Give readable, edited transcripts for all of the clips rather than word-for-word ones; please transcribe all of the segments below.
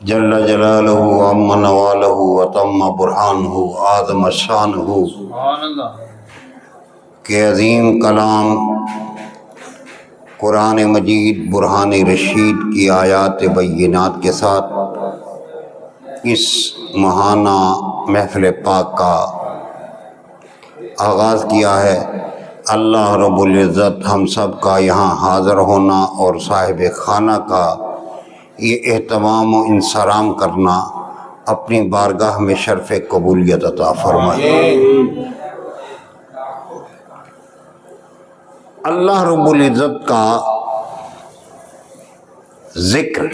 جل جلالہ عم نوالہ وتم برہانہ اعظم شانہ کہ عظیم کلام قرآن مجید برہان رشید کی آیات بینات کے ساتھ اس ماہانہ محفل پاک کا آغاز کیا ہے۔ اللہ رب العزت ہم سب کا یہاں حاضر ہونا اور صاحب خانہ کا یہ اہتمام و انصرام کرنا اپنی بارگاہ میں شرف قبولیت عطا فرمائے۔ اللہ رب العزت کا ذکر،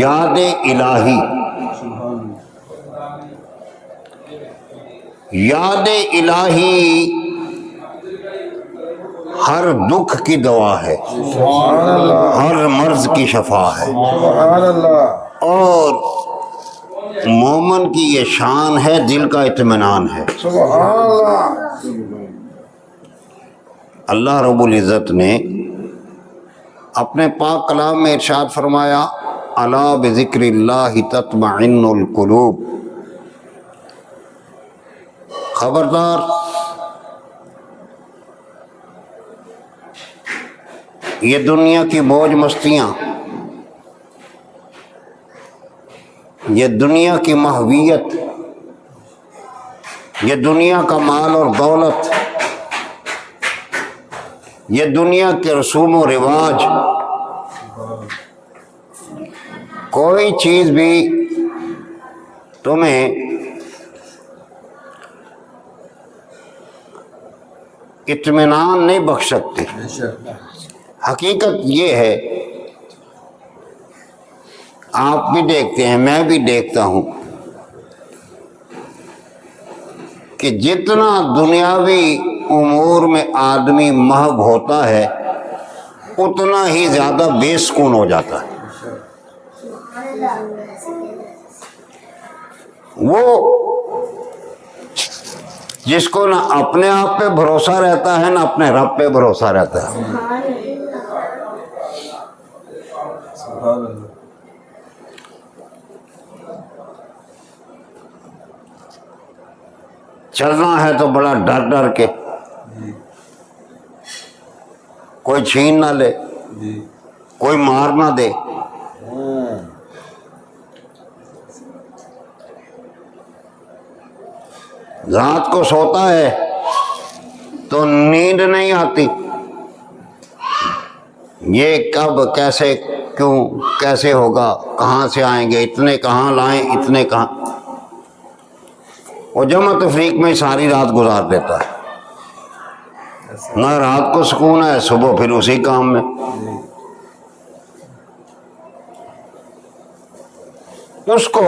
یاد الہی، یاد الہی ہر دکھ کی دوا ہے، ہر مرض کی شفا ہے، اور مومن کی یہ شان ہے، دل کا اطمینان ہے۔ اللہ رب العزت نے اپنے پاک کلام میں ارشاد فرمایا، الا بذکر اللہ تطمئن القلوب، خبردار یہ دنیا کی موج مستیاں، یہ دنیا کی محویت، یہ دنیا کا مال اور دولت، یہ دنیا کے رسوم و رواج، کوئی چیز بھی تمہیں اطمینان نہیں بخش سکتی۔ حقیقت یہ ہے، آپ بھی دیکھتے ہیں، میں بھی دیکھتا ہوں کہ جتنا دنیاوی امور میں آدمی محو ہوتا ہے اتنا ہی زیادہ بے سکون ہو جاتا ہے۔ وہ جس کو نہ اپنے آپ پہ بھروسہ رہتا ہے نہ اپنے رب پہ بھروسہ رہتا ہے، چلنا ہے تو بڑا ڈر ڈر کے، کوئی چھین نہ لے، کوئی مار نہ دے۔ رات کو سوتا ہے تو نیند نہیں آتی، یہ کب، کیسے، کیوں، کیسے ہوگا، کہاں سے آئیں گے، اتنے کہاں لائیں، اتنے کہاں، وہ جمع تفریق میں ساری رات گزار دیتا ہے، نہ رات کو سکون ہے، صبح پھر اسی کام میں۔ اس کو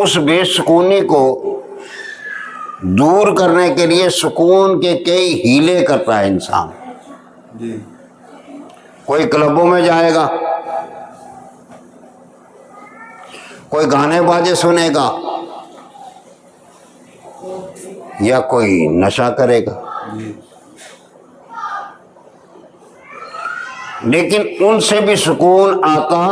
اس بے سکونی کو دور کرنے کے لیے سکون کے کئی ہیلے کرتا ہے انسان۔ کوئی کلبوں میں جائے گا، کوئی گانے باجے سنے گا، یا کوئی نشہ کرے گا، لیکن ان سے بھی سکون آتا۔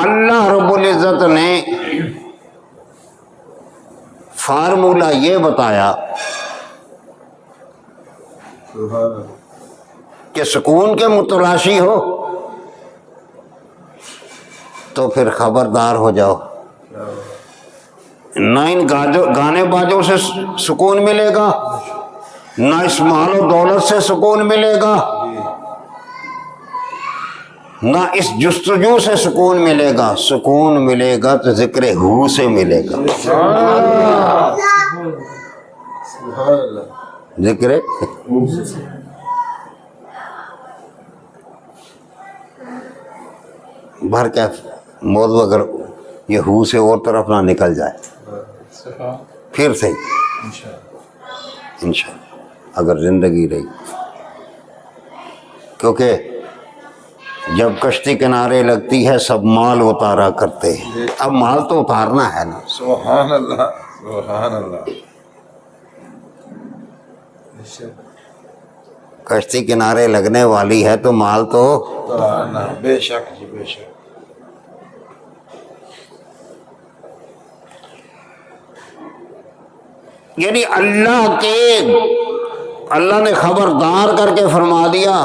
اللہ رب العزت نے فارمولہ یہ بتایا کہ سکون کے متلاشی ہو تو پھر خبردار ہو جاؤ، نہ ان گانے باجوں سے سکون ملے گا، نہ اس مال و دولت سے سکون ملے گا، نہ اس جستجو سے سکون ملے گا۔ سکون ملے گا تو ذکر ہو سے ملے گا، ذکر بھر کے موضوع اگر یہ ہو سے اور طرف نہ نکل جائے پھر سے انشاءاللہ اگر زندگی رہی، کیونکہ جب کشتی کنارے لگتی ہے سب مال اتارا کرتے ہیں، اب مال تو اتارنا ہے نا۔ سبحان اللہ، سبحان اللہ۔ کشتی کنارے لگنے والی ہے تو مال تو بے شک جی بے شک. یعنی اللہ نے خبردار کر کے فرما دیا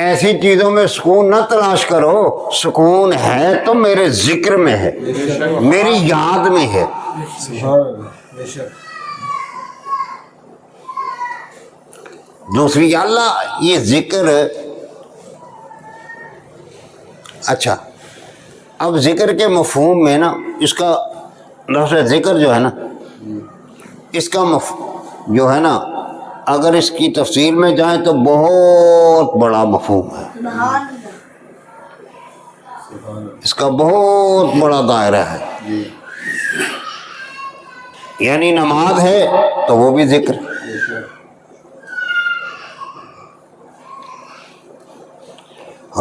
ایسی چیزوں میں سکون نہ تلاش کرو، سکون ہے تو میرے ذکر میں ہے، میری یاد میں ہے. دوسری اللہ یہ ذکر. اچھا اب ذکر کے مفہوم میں نا اس کا لفظ ذکر جو ہے نا اس کا جو ہے نا اگر اس کی تفصیل میں جائیں تو بہت بڑا مفہوم ہے، اس کا بہت بڑا دائرہ ہے. یعنی نماز ہے تو وہ بھی ذکر،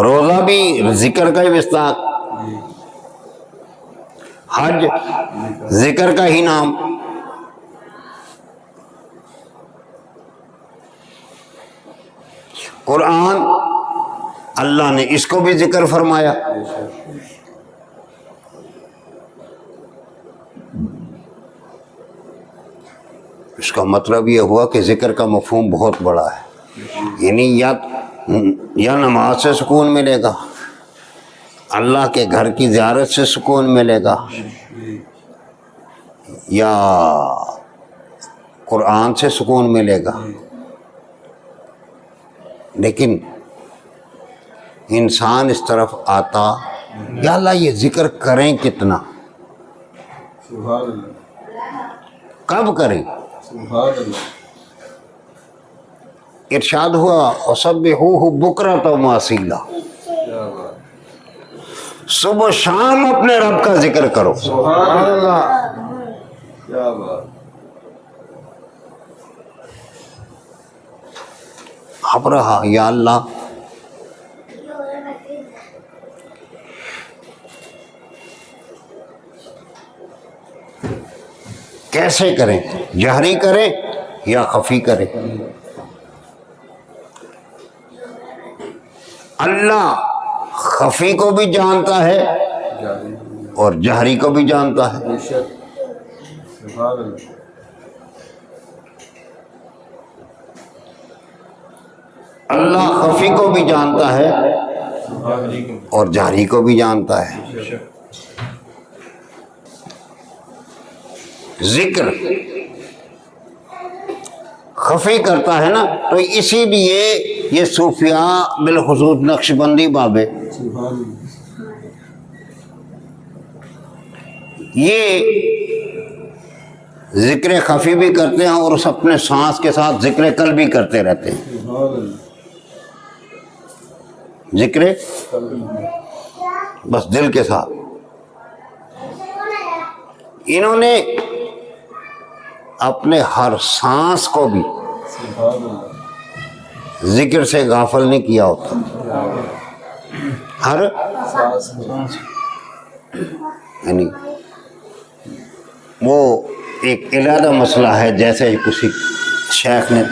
روزہ بھی ذکر کا ہی مصداق، حج ذکر کا ہی نام. قرآن اللہ نے اس کو بھی ذکر فرمایا. اس کا مطلب یہ ہوا کہ ذکر کا مفہوم بہت بڑا ہے. یعنی یا نماز سے سکون ملے گا، اللہ کے گھر کی زیارت سے سکون ملے گا، یا قرآن سے سکون ملے گا. لیکن انسان اس طرف آتا یا اللہ یہ ذکر کریں کتنا، کب کریں. ارشاد ہوا وَسَبِّحُوهُ بُكْرَةً وَأَصِيلًا، صبح شام اپنے رب کا ذکر کرو. سبحان اللہ. کیا بات. اب رہا یا اللہ کیسے کریں، جہری کریں یا خفی کریں. اللہ خفی کو بھی جانتا ہے اور جہری کو بھی جانتا ہے. سبحان اللہ. اللہ خفی کو بھی جانتا ہے اور جہری کو بھی جانتا ہے. ذکر خفی کرتا ہے نا تو اسی لیے یہ صوفیاء بالخصوص نقش بندی بابے یہ ذکر خفی بھی کرتے ہیں اور اس اپنے سانس کے ساتھ ذکر قلبی کرتے رہتے ہیں. ذکر بس دل کے ساتھ. انہوں نے اپنے ہر سانس کو بھی ذکر سے غافل نہیں کیا ہوتا. ہر یعنی وہ ایک علیحدہ مسئلہ ہے، جیسے کسی شیخ نے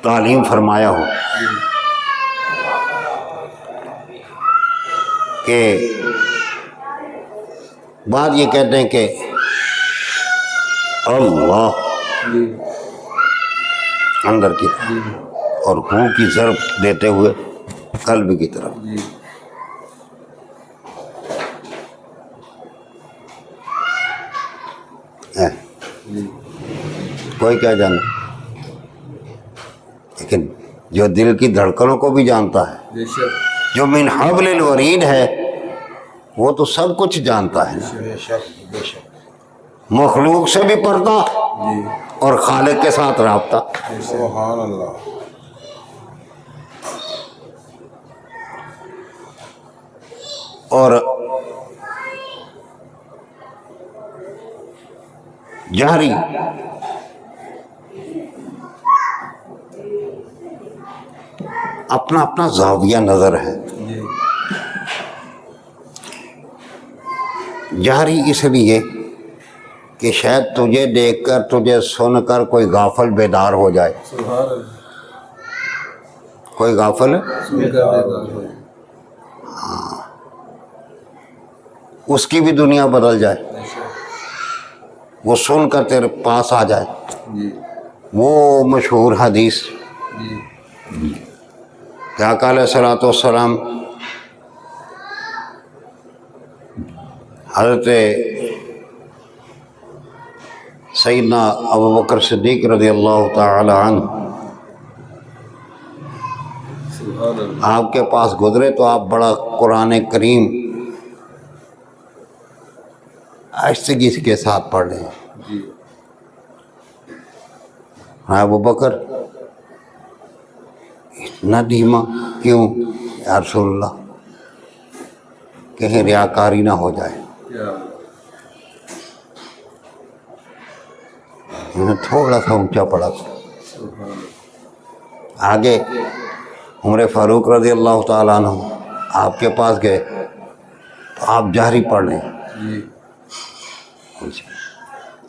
تعلیم فرمایا ہو کہ بعد یہ کہتے ہیں کہ اللہ اندر کی طرف اور ہو کی ضرب دیتے ہوئے قلب کی طرف. کوئی کیا جانے، لیکن جو دل کی دھڑکنوں کو بھی جانتا ہے، جو من حبل الورید ہے وہ تو سب کچھ جانتا ہے. مخلوق سے بھی پردہ اور خالق کے ساتھ رابطہ. سبحان اللہ. اور جہری اپنا اپنا زاویہ نظر ہے. جہری اس لیے کہ شاید تجھے دیکھ کر تجھے سن کر کوئی غافل بیدار ہو جائے. سبحان اللہ. کوئی غافل ہے اس کی بھی دنیا بدل جائے, وہ سن کر تیرے پاس آ جائے. جی وہ مشہور حدیث جی کہ آقا علیہ الصلوۃ والسلام حضرت سیدنا ابوبکر صدیق رضی اللہ تعالی عنہ سبحان اللہ. آپ کے پاس گزرے تو آپ بڑا قرآن کریم آہستگی کے ساتھ پڑھ رہے ہیں. جی ہاں ابوبکر اتنا دھیما کیوں یا رسول اللہ, کہیں ریاکاری نہ ہو جائے. کیا تھوڑا سا اونچا پڑا. سبحان اللہ. آگے عمر فاروق رضی اللہ تعالیٰ عنہ آپ کے پاس گئے تو آپ جہری پڑھ رہے ہیں. جی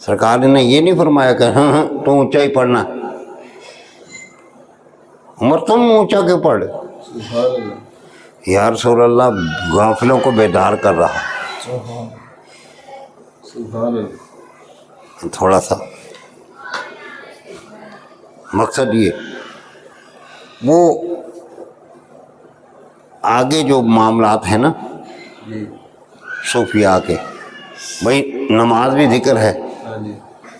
سرکار نے یہ نہیں فرمایا کہ ہاں ہاں تو اونچا ہی پڑھنا. عمر تم اونچا کیوں پڑھ رہے؟ سبحان اللہ. یا رسول اللہ غافلوں کو بیدار کر رہا. سبحان اللہ. تھوڑا سا مقصد یہ وہ آگے جو معاملات ہیں نا جی صوفیاء کے, بھائی نماز بھی ذکر ہے, ہاں جی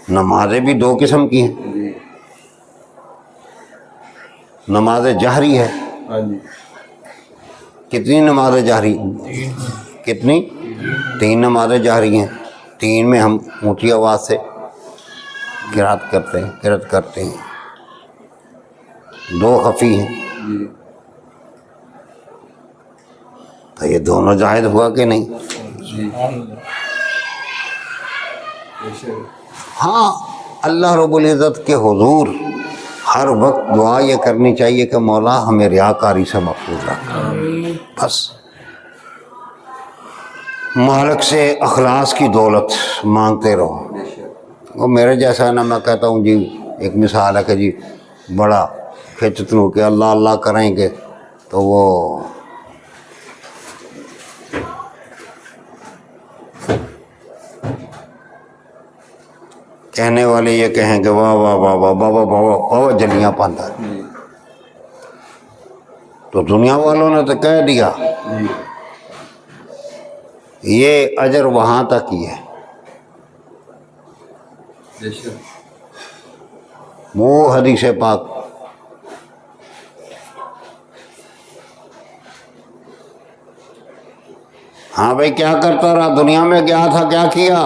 نمازیں بھی دو قسم کی ہیں. جی نماز جہری ہے. ہاں جی کتنی نماز جہری؟ کتنی؟ 3 نمازیں جہری ہیں. 3 میں ہم اونچی آواز سے قرات کرتے ہیں. 2 خفی ہیں. جی تو یہ دونوں جائز ہوا کہ نہیں؟ جی ہاں اللہ رب العزت کے حضور ہر وقت دعا یہ کرنی چاہیے کہ مولا ہمیں ریاکاری سے محفوظ رکھ. بس مالک سے اخلاص کی دولت مانگتے رہو. وہ میرے جیسا نا, میں کہتا ہوں جی ایک مثال ہے کہ جی بڑا کھچتنو کہ اللہ اللہ کریں گے تو وہ کہنے والے یہ کہیں کہ واہ واہ واہ واہ بابا بابا بابا جلیاں پاندہ. تو دنیا والوں نے تو کہہ دیا یہ اجر وہاں تک ہی ہے. وہ حدیث پاک ہاں بھائی کیا کرتا رہا, دنیا میں گیا تھا, کیا کیا؟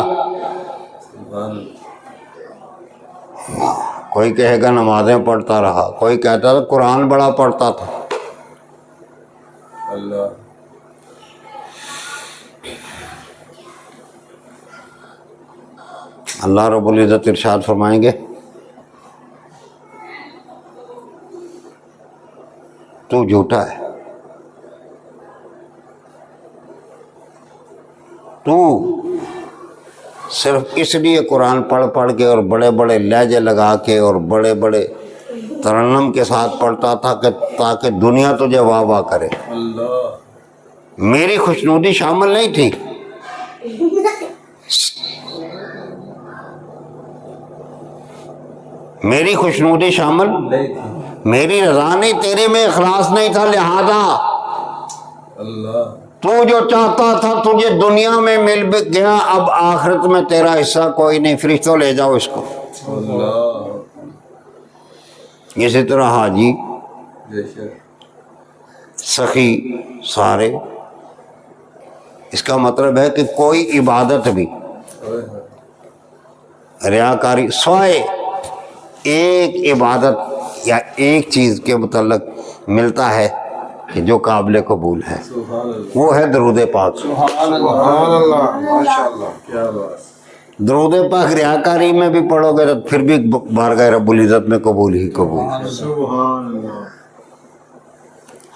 کوئی کہے گا نمازیں پڑھتا رہا, کوئی کہتا تھا قرآن بڑا پڑھتا تھا. اللہ اللہ رب العزت ارشاد فرمائیں گے تو جھوٹا ہے, تو صرف اس لیے قرآن پڑھ پڑھ کے اور بڑے بڑے لہجے لگا کے اور بڑے بڑے ترنم کے ساتھ پڑھتا تھا کہ تاکہ دنیا تجھے واہ واہ کرے. اللہ میری خوشنودی شامل نہیں تھی. میری خوشنودی شامل نہیں تھی. میری رضا نہیں, تیرے میں اخلاص نہیں تھا, لہذا اللہ تو جو چاہتا تھا تجھے دنیا میں مل بھی گیا, اب آخرت میں تیرا حصہ کوئی نہیں, فرشتوں لے جاؤ اس کو. اللہ اسی طرح حاجی بے شک سخی سارے, اس کا مطلب ہے کہ کوئی عبادت بھی ریاکاری سوائے ایک عبادت یا ایک چیز کے متعلق ملتا ہے کہ جو قابل قبول ہے, سبحان اللہ وہ ہے درود پاک. سبحان اللہ ماشاء اللہ کیا بات. درود پاک ریاکاری میں بھی پڑھو گے تو پھر بھی بارگاہ رب العزت میں قبول ہی قبول. سبحان اللہ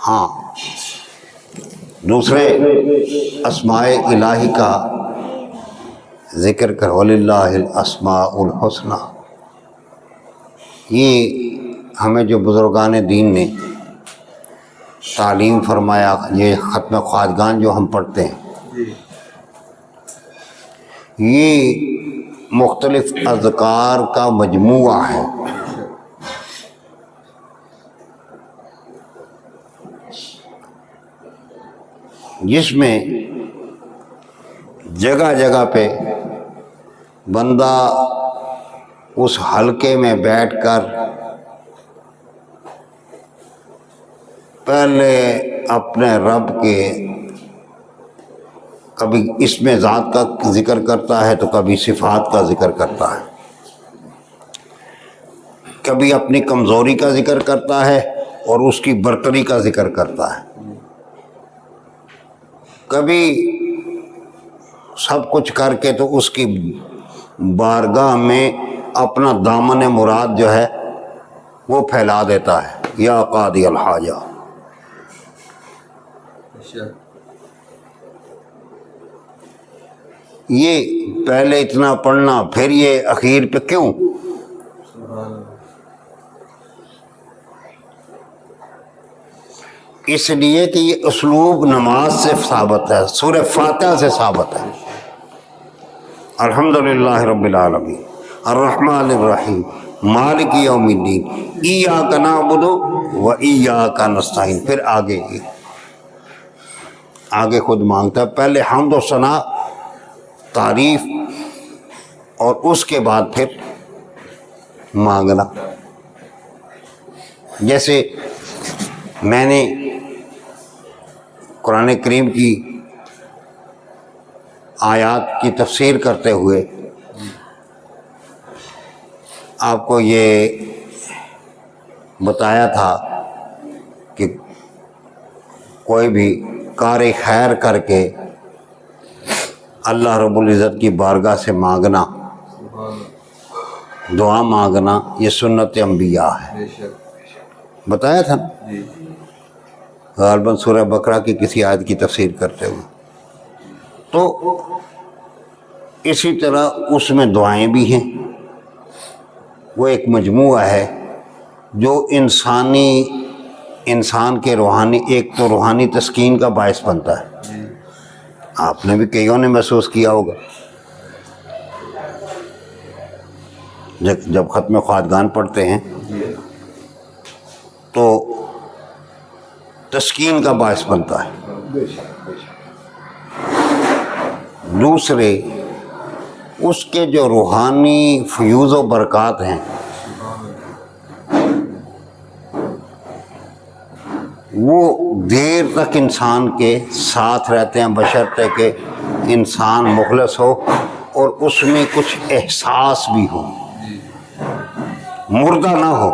ہاں دوسرے اسماء الہی کا ذکر کر وَلِلَّهِ الْأَسْمَاءُ الْحُسْنَى. یہ ہمیں جو بزرگان دین نے تعلیم فرمایا، یہ ختم خواجگان جو ہم پڑھتے ہیں، یہ مختلف اذکار کا مجموعہ ہے. جس میں جگہ جگہ پہ بندہ اس حلقے میں بیٹھ کر پہلے اپنے رب کے کبھی اسم ذات کا ذکر کرتا ہے تو کبھی صفات کا ذکر کرتا ہے، کبھی اپنی کمزوری کا ذکر کرتا ہے اور اس کی برتری کا ذکر کرتا ہے، کبھی سب کچھ کر کے تو اس کی بارگاہ میں اپنا دامن مراد جو ہے وہ پھیلا دیتا ہے، یا قاضی الحاجہ. یہ پہلے اتنا پڑھنا پھر یہ اخیر پہ کیوں؟ اس لیے کہ یہ اسلوب نماز سے ثابت ہے، سورہ فاتحہ سے ثابت ہے. الحمدللہ رب العالمین الرحمن الرحیم مالک یوم الدین ایاک نعبد و ایاک نستعین. پھر آگے خود مانگتا ہے، پہلے حمد و ثنا تعریف اور اس کے بعد پھر مانگنا. جیسے میں نے قرآن کریم کی آیات کی تفسیر کرتے ہوئے آپ کو یہ بتایا تھا کہ کوئی بھی کار خیر کر کے اللہ رب العزت کی بارگاہ سے مانگنا، دعا مانگنا، یہ سنت انبیاء ہے. بتایا تھا غالباً سورہ بقرہ کی کسی آیت کی تفسیر کرتے ہوئے. تو اسی طرح اس میں دعائیں بھی ہیں، وہ ایک مجموعہ ہے جو انسان کے روحانی، ایک تو روحانی تسکین کا باعث بنتا ہے. آپ نے بھی کئیوں نے محسوس کیا ہوگا جب ختم خواجگان پڑھتے ہیں تو تسکین کا باعث بنتا ہے. دوسرے اس کے جو روحانی فیوز و برکات ہیں وہ دیر تک انسان کے ساتھ رہتے ہیں، بشرطے کہ انسان مخلص ہو اور اس میں کچھ احساس بھی ہو، مردہ نہ ہو.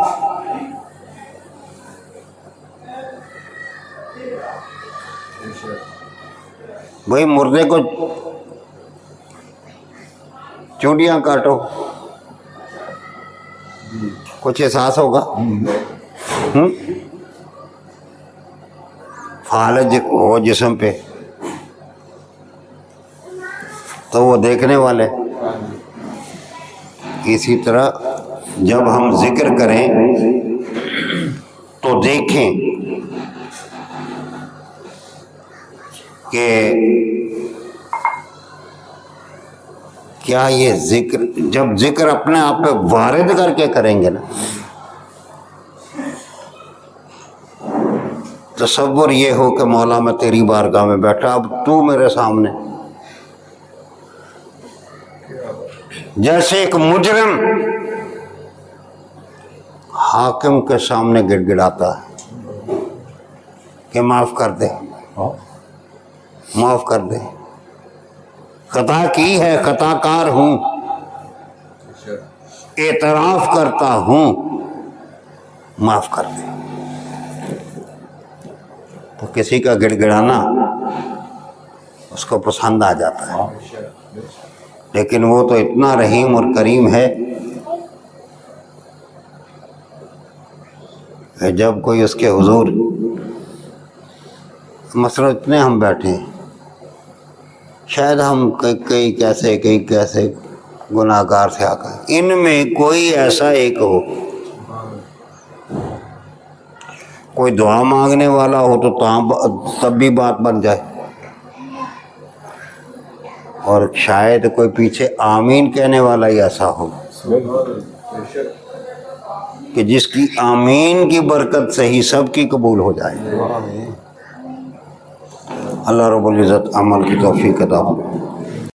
بھائی مردے کو چونڈیاں کاٹو، کچھ احساس ہوگا، فالج ہو جسم پہ تو وہ دیکھنے والے. اسی طرح جب ہم ذکر کریں تو دیکھیں کہ کیا یہ ذکر، جب ذکر اپنے آپ پہ وارد کر کے کریں گے نا، تصور یہ ہو کہ مولا میں تیری بارگاہ میں بیٹھا، اب تو میرے سامنے، جیسے ایک مجرم حاکم کے سامنے گڑ گڑاتا ہے کہ معاف کر دے، معاف کر دے، خطا کی ہے، خطا کار ہوں، اعتراف کرتا ہوں، معاف کر دے. تو کسی کا گڑ گڑانا اس کو پسند آ جاتا ہے، لیکن وہ تو اتنا رحیم اور کریم ہے کہ جب کوئی اس کے حضور، مثلا اتنے ہم بیٹھے ہیں شاید ہم کئی کیسے گناہ گار سے آ کر ان میں کوئی ایسا ایک ہو، کوئی دعا مانگنے والا ہو تو تب بھی بات بن جائے، اور شاید کوئی پیچھے آمین کہنے والا ہی ایسا ہو کہ جس کی آمین کی برکت سے ہی سب کی قبول ہو جائے۔ اللہ رب العزت عمل کی توفیق عطا فرمائے۔